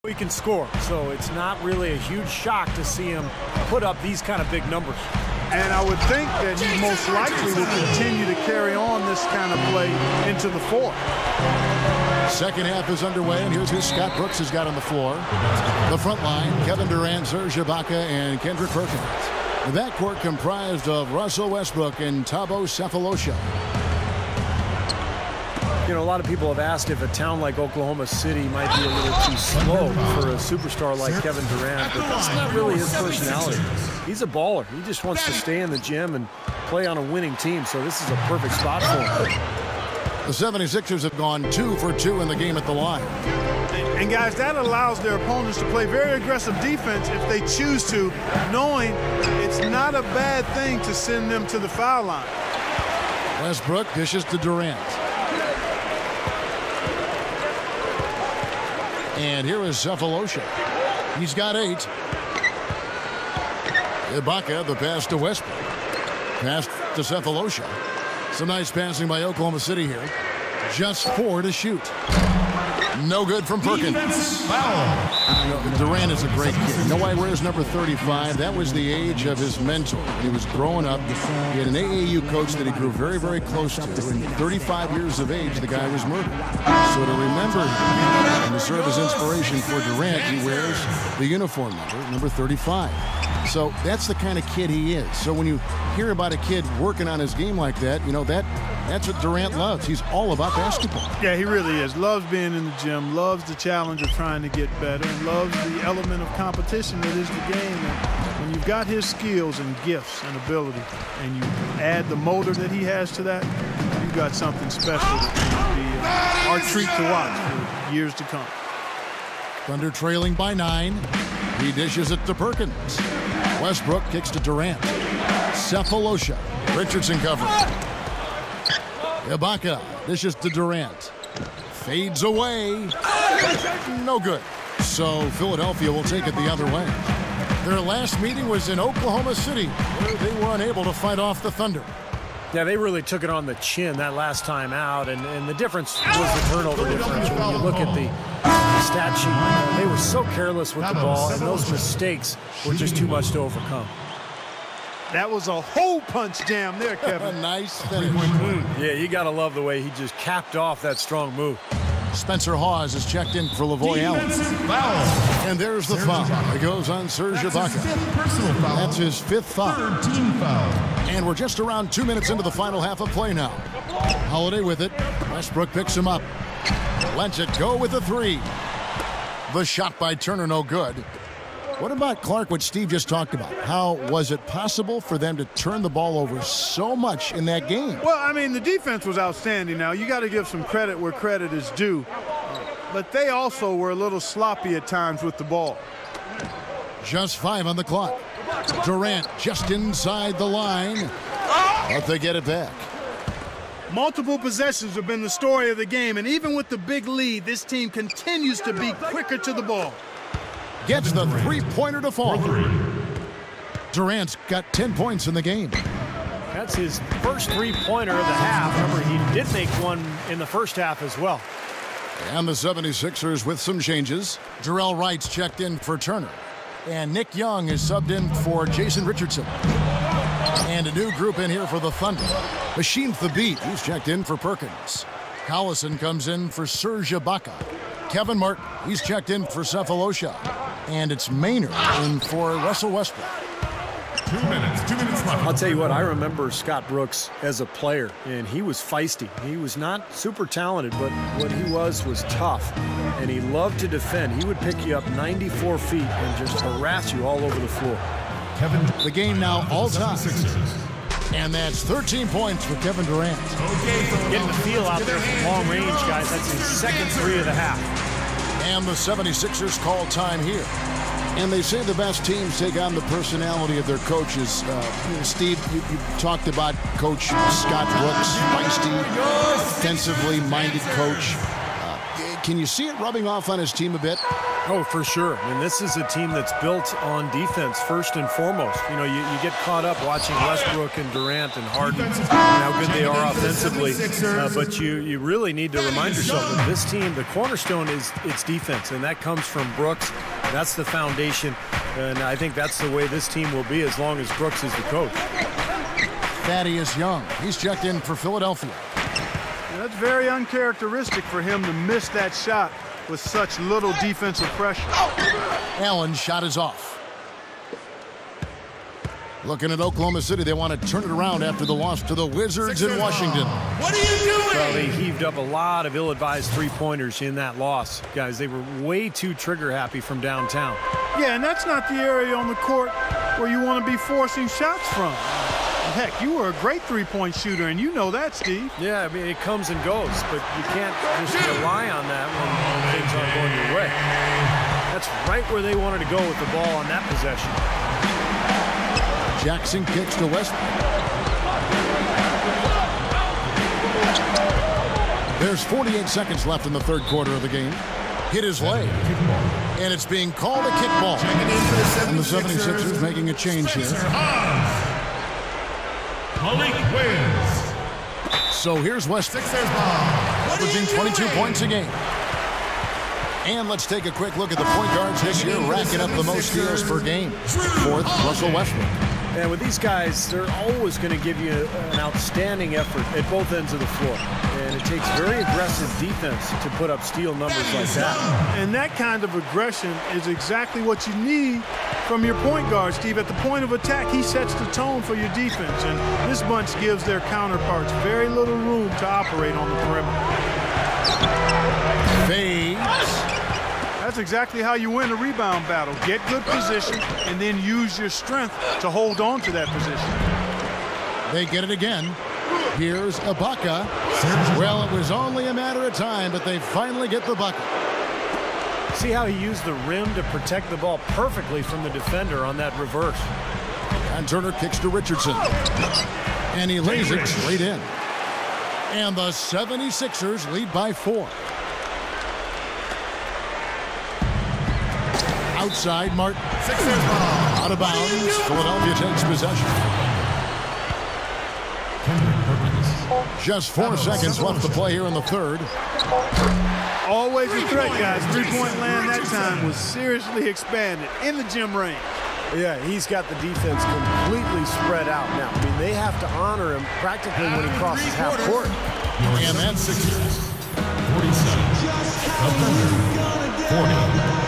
He can score, so it's not really a huge shock to see him put up these kind of big numbers. And I would think that he most likely will continue to carry on this kind of play into the fourth. Second half is underway, and here's who Scott Brooks has got on the floor. The front line, Kevin Durant, Serge Ibaka, and Kendrick Perkins. The backcourt comprised of Russell Westbrook and Thabo Sefolosha. You know, a lot of people have asked if a town like Oklahoma City might be a little too slow for a superstar like Kevin Durant, but that's not really his personality. He's a baller. He just wants to stay in the gym and play on a winning team, so this is a perfect spot for him. The 76ers have gone 2 for 2 in the game at the line. And guys, that allows their opponents to play very aggressive defense if they choose to, knowing it's not a bad thing to send them to the foul line. Westbrook dishes to Durant. And here is Sefolosha. He's got 8. Ibaka, the pass to Westbrook. Pass to Sefolosha. Some nice passing by Oklahoma City here. Just 4 to shoot. No good from Perkins. Durant is a great kid. You know why he wears number 35? That was the age of his mentor. He was growing up. He had an AAU coach that he grew very, very close to. And 35 years of age, the guy was murdered. So to remember him and to serve as inspiration for Durant, he wears the uniform number 35. So that's the kind of kid he is. So when you hear about a kid working on his game like that, you know, that's what Durant loves. He's all about basketball. Yeah, he really is. Loves being in the gym, loves the challenge of trying to get better, and loves the element of competition that is the game. And when you've got his skills and gifts and ability, and you add the motor that he has to that, you've got something special that will be our treat to watch for years to come. Thunder trailing by 9. He dishes it to Perkins. Westbrook kicks to Durant. Sefolosha. Richardson covering. Ibaka dishes to Durant. Fades away. No good. So Philadelphia will take it the other way. Their last meeting was in Oklahoma City, where they were unable to fight off the Thunder. Yeah, they really took it on the chin that last time out, and the difference was the turnover difference. When you look at the stat sheet, they were so careless with the ball, and those mistakes were just too much to overcome. That was a hole punch jam there, Kevin. Nice finish. Yeah, you got to love the way he just capped off that strong move. Spencer Hawes is checked in for Lavoy Allen. And there's the foul. It goes on Serge Ibaka. That's his 5th foul. And we're just around 2 minutes into the final half of play now. Holiday with it. Westbrook picks him up. Lets it go with a 3. The shot by Turner, no good. What about, Clark, what Steve just talked about? How was it possible for them to turn the ball over so much in that game? Well, I mean, the defense was outstanding. Now, you got to give some credit where credit is due. But they also were a little sloppy at times with the ball. Just 5 on the clock. Durant just inside the line. But they get it back. Multiple possessions have been the story of the game. And even with the big lead, this team continues to be quicker to the ball. Gets the 3-pointer to fall. Durant's got 10 points in the game. That's his first 3-pointer of the half. Remember, he did make one in the first half as well. And the 76ers with some changes. Jarrell Wright's checked in for Turner. And Nick Young is subbed in for Jason Richardson. And a new group in here for the Thunder. Machine Thabit, he's checked in for Perkins. Collison comes in for Serge Ibaka. Kevin Martin, he's checked in for Sefolosha. And it's Maynard in for Russell Westbrook. 2 minutes left. I'll tell you what, I remember Scott Brooks as a player, and he was feisty. He was not super talented, but what he was tough, and he loved to defend. He would pick you up 94 feet and just harass you all over the floor. The game now all time. And that's 13 points for Kevin Durant. Getting the feel out there from long range, guys. That's his second 3 of the half. And the 76ers call time here. And they say the best teams take on the personality of their coaches. Steve, you talked about Coach Scott Brooks, feisty, defensively minded coach. Can you see it rubbing off on his team a bit? Oh, for sure. I mean, this is a team that's built on defense first and foremost. You know, you get caught up watching Westbrook and Durant and Harden and how good they are offensively. But you really need to remind yourself that this team, the cornerstone is its defense, and that comes from Brooks. That's the foundation, and I think that's the way this team will be as long as Brooks is the coach. Thaddeus Young, he's checked in for Philadelphia. That's very uncharacteristic for him to miss that shot with such little defensive pressure. Allen's shot is off. Looking at Oklahoma City, they want to turn it around after the loss to the Wizards in Washington. What are you doing? Well, they heaved up a lot of ill-advised three-pointers in that loss. Guys, they were way too trigger-happy from downtown. Yeah, and that's not the area on the court where you want to be forcing shots from. Heck, you were a great three-point shooter, and you know that, Steve. Yeah, I mean, it comes and goes, but you can't just rely on that when things aren't going your way. That's right where they wanted to go with the ball on that possession. Jackson kicks to Westbrook. There's 48 seconds left in the third quarter of the game. Hit his leg. And it's being called a kickball. And the 76ers making a change here. So here's Westbrook, averaging 22 points a game. And let's take a quick look at the point guards this year, racking up the most steals per game. Fourth, Russell Westbrook. And with these guys, they're always going to give you an outstanding effort at both ends of the floor. And it takes very aggressive defense to put up steal numbers like that. And that kind of aggression is exactly what you need from your point guard, Steve. At the point of attack, he sets the tone for your defense. And this bunch gives their counterparts very little room to operate on the perimeter. Fades. That's exactly how you win a rebound battle. Get good position and then use your strength to hold on to that position. They get it again. Here's Ibaka. Well, it was only a matter of time, but they finally get the bucket. See how he used the rim to protect the ball perfectly from the defender on that reverse. And Turner kicks to Richardson. And he lays it straight in. And the 76ers lead by 4. Outside, Martin. Out of bounds. Philadelphia takes possession. Just 4 seconds left to play here in the third. Always a threat, guys. Three-point land that time was seriously expanded in the gym range. Yeah, he's got the defense completely spread out now. I mean, they have to honor him practically when he crosses half court. And that's 47. Thunder, 40.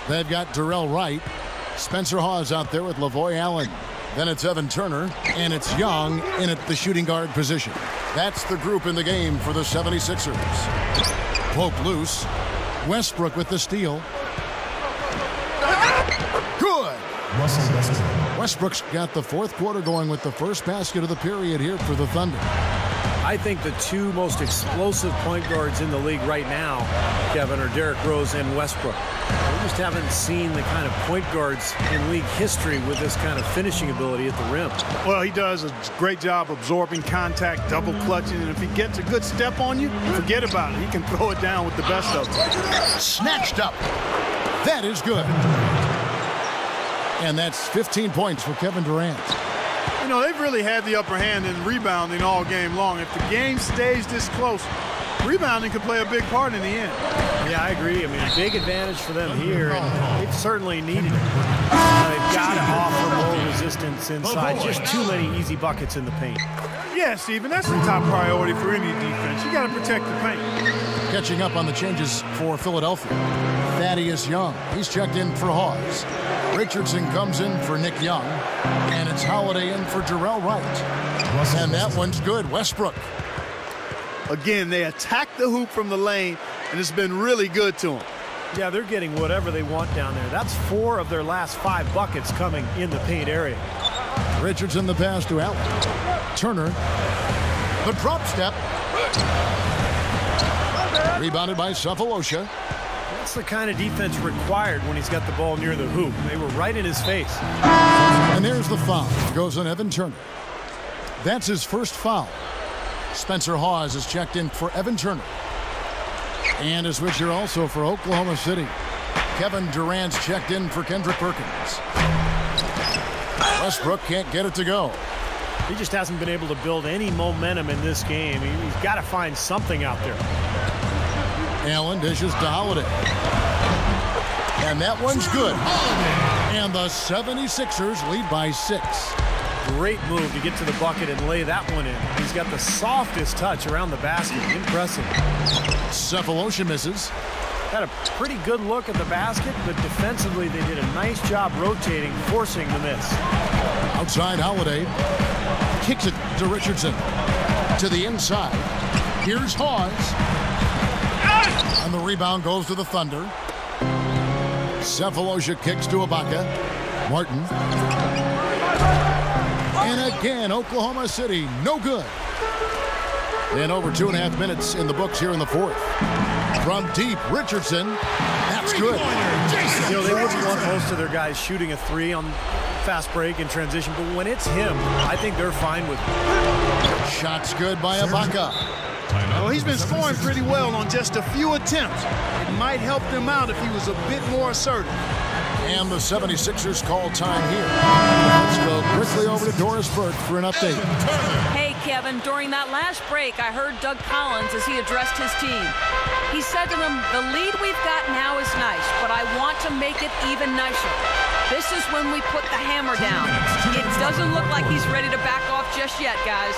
They've got Darrell Wright. Spencer Hawes out there with Lavoy Allen. Then it's Evan Turner, and it's Young in at the shooting guard position. That's the group in the game for the 76ers. Poke loose. Westbrook with the steal. Good. Westbrook's got the fourth quarter going with the first basket of the period here for the Thunder. I think the two most explosive point guards in the league right now, Kevin, are Derrick Rose and Westbrook. We just haven't seen the kind of point guards in league history with this kind of finishing ability at the rim. Well, he does a great job absorbing contact, double clutching, and if he gets a good step on you, forget about it. He can throw it down with the best of them. Snatched up. That is good. And that's 15 points for Kevin Durant. You know, they've really had the upper hand in rebounding all game long. If the game stays this close, rebounding could play a big part in the end. Yeah, I agree. I mean, a big advantage for them here, and they've certainly needed it. They've got to offer more resistance inside. Just too many easy buckets in the paint. Yeah, Steven, that's the top priority for any defense. You got to protect the paint. Catching up on the changes for Philadelphia. Thaddeus Young, he's checked in for Hawes. Richardson comes in for Nick Young. And it's Holiday in for Darrell Wright. And that one's good. Westbrook. Again, they attack the hoop from the lane, and it's been really good to them. Yeah, they're getting whatever they want down there. That's 4 of their last 5 buckets coming in the paint area. Richardson the pass to Allen. Turner. The drop step. Rebounded by Cephalosha. That's the kind of defense required when he's got the ball near the hoop. They were right in his face. And there's the foul. It goes on Evan Turner. That's his first foul. Spencer Hawes is checked in for Evan Turner. And a switcher also for Oklahoma City. Kevin Durant's checked in for Kendrick Perkins. Westbrook can't get it to go. He just hasn't been able to build any momentum in this game. He's got to find something out there. Allen dishes to Holiday. And that one's good. And the 76ers lead by 6. Great move to get to the bucket and lay that one in. He's got the softest touch around the basket. Impressive. Cephalosha misses. Had a pretty good look at the basket, but defensively they did a nice job rotating, forcing the miss. Outside Holiday. Kicks it to Richardson. To the inside. Here's Hawes. And the rebound goes to the Thunder. Cephalosha kicks to Ibaka. Martin. And again, Oklahoma City, no good. And over 2.5 minutes in the books here in the fourth. From deep, Richardson. That's good. You know, they wouldn't want most of their guys shooting a three on fast break and transition, but when it's him, I think they're fine with it. Shot's good by Ibaka. Well, he's been scoring pretty well on just a few attempts. It might help them out if he was a bit more assertive. And the 76ers call time here. Let's go quickly over to Doris Burke for an update. Hey, Kevin, during that last break, I heard Doug Collins as he addressed his team. He said to them, the lead we've got now is nice, but I want to make it even nicer. This is when we put the hammer down. It doesn't look like he's ready to back off just yet, guys.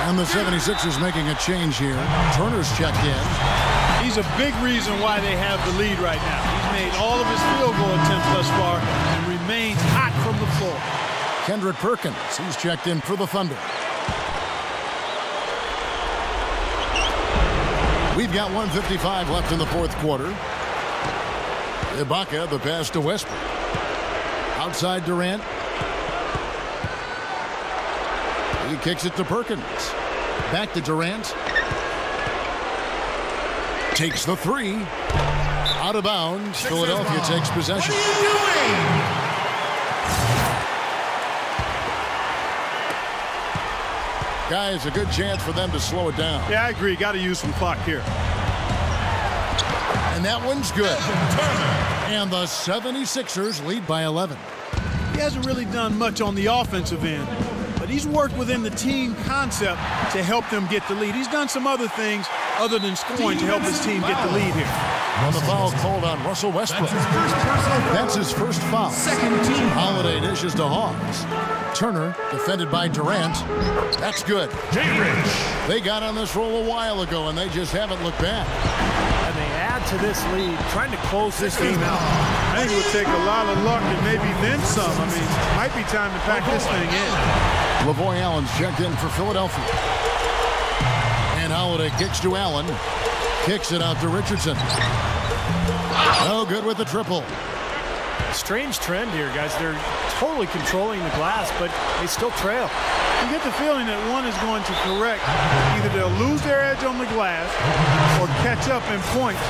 And the 76ers making a change here. Turner's checked in. He's a big reason why they have the lead right now. He's made all of his field goal attempts thus far and remains hot from the floor. Kendrick Perkins, he's checked in for the Thunder. We've got 1:55 left in the fourth quarter. Ibaka, the pass to Westbrook. Outside Durant. He kicks it to Perkins. Back to Durant. Takes the three. Out of bounds. Philadelphia takes possession. What are you doing? Guys, a good chance for them to slow it down. Yeah, I agree. Got to use some clock here. And that one's good. And the 76ers lead by 11. He hasn't really done much on the offensive end, but he's worked within the team concept to help them get the lead. He's done some other things other than scoring to help his team get the lead here. And the foul called on Russell Westbrook. That's his first foul. Holiday dishes to Hawes. Turner defended by Durant. That's good. They got on this roll a while ago, and they just haven't looked back. And they add to this lead, trying to close this game out. I think it would take a lot of luck and maybe then some. I mean, it might be time to pack this thing in. LaVoy Allen's checked in for Philadelphia. And Holiday kicks to Allen. Kicks it out to Richardson. No good with the triple. Strange trend here, guys. They're totally controlling the glass, but they still trail. You get the feeling that one is going to correct. Either they'll lose their edge on the glass or catch up in points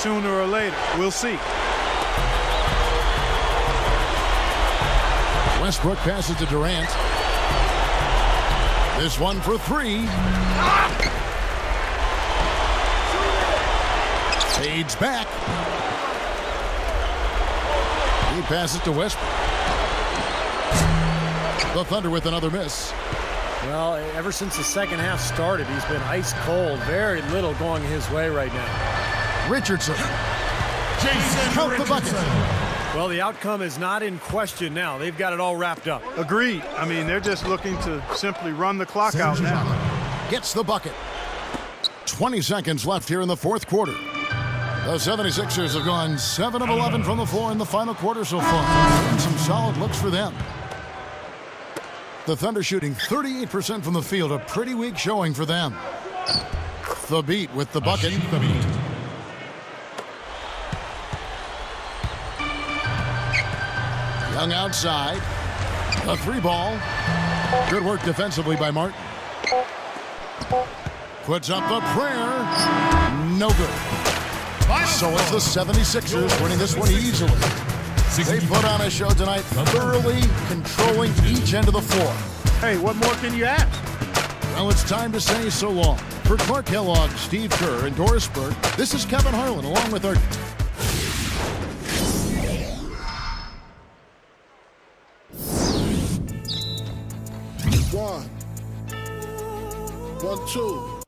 sooner or later. We'll see. Westbrook passes to Durant. This one for three. Fades back. He passes to Westbrook. The Thunder with another miss. Well, ever since the second half started, he's been ice cold. Very little going his way right now. Richardson. Count the bucket. Well, the outcome is not in question now. They've got it all wrapped up. Agreed. I mean, they're just looking to simply run the clock out now. Gets the bucket. 20 seconds left here in the fourth quarter. The 76ers have gone 7 of 11 from the floor in the final quarter so far. And some solid looks for them. The Thunder shooting 38% from the field. A pretty weak showing for them. The beat with the bucket. Young outside. A three ball. Good work defensively by Martin. Puts up the prayer. No good. So it's the 76ers winning this one easily. They put on a show tonight, thoroughly controlling each end of the floor. Hey, what more can you ask? Well, it's time to say so long. For Clark Kellogg, Steve Kerr, and Doris Burke, this is Kevin Harlan along with our... 1, 1, 2.